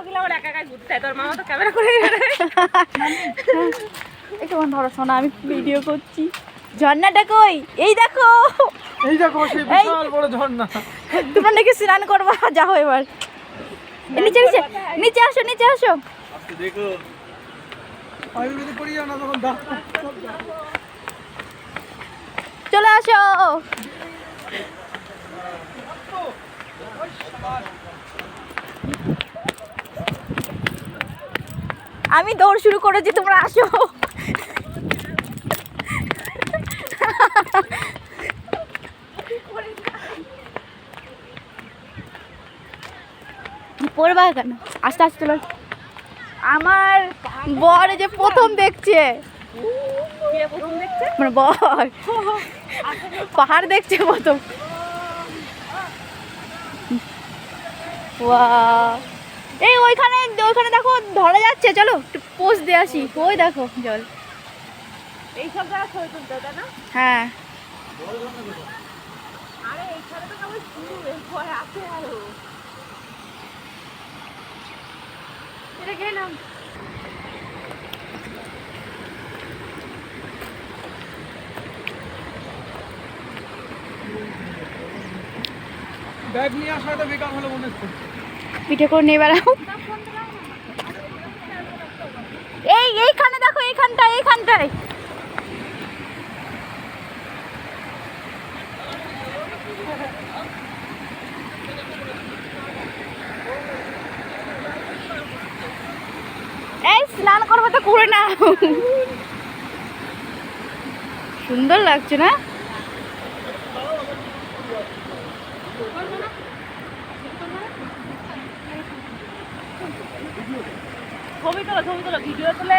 গেলে আমার একা একা ঘুরতে হয়, তোর মামা তো ক্যামেরা করে একটু ধরো শোনা, আমি ভিডিও করছি। ঝর্ণাটা কই? এই দেখো, এই দেখো সেই বিশাল বড় ঝর্ণা। তোমরা নাকি স্নান করবা, যাও এবার নিচে নিচে নিচে আসো, নিচে আসো। দেখো আমি যদি পড়ি যাও না তখন দাও। চলে আসো। আমি দৌড় শুরু করেছি, তোমরা আসো। পড়বা কেন? আস্তে আস্তে চলো। আমার বর এই যে প্রথম দেখছে, প্রথম দেখছে। মানে বর পাহাড় দেখছে প্রথম। ওয়াও, এই ওইখানে ওইখানে দেখো ধরা যাচ্ছে, চলো একটু পোজ দিয়ে আসি। ওই দেখো জল। এইসব জায়গা ছবি তুলতে হয়, তাই না? হ্যাঁ, আরে এইখানে তো কেবল শুরু, এরপরে আছে আরো। এটা খেয়ে নাম। ব্যাগ নিয়ে আসাটা বেকার হলো মনে হচ্ছে। পিঠে করে নিয়ে বেড়াও। এইখানে দেখো, এইখানটায় এইখানটায়। এই স্নান করবো তো করে না, সুন্দর লাগছে না? ছবি তোলো, ছবি তোলো, ভিডিও তোলে।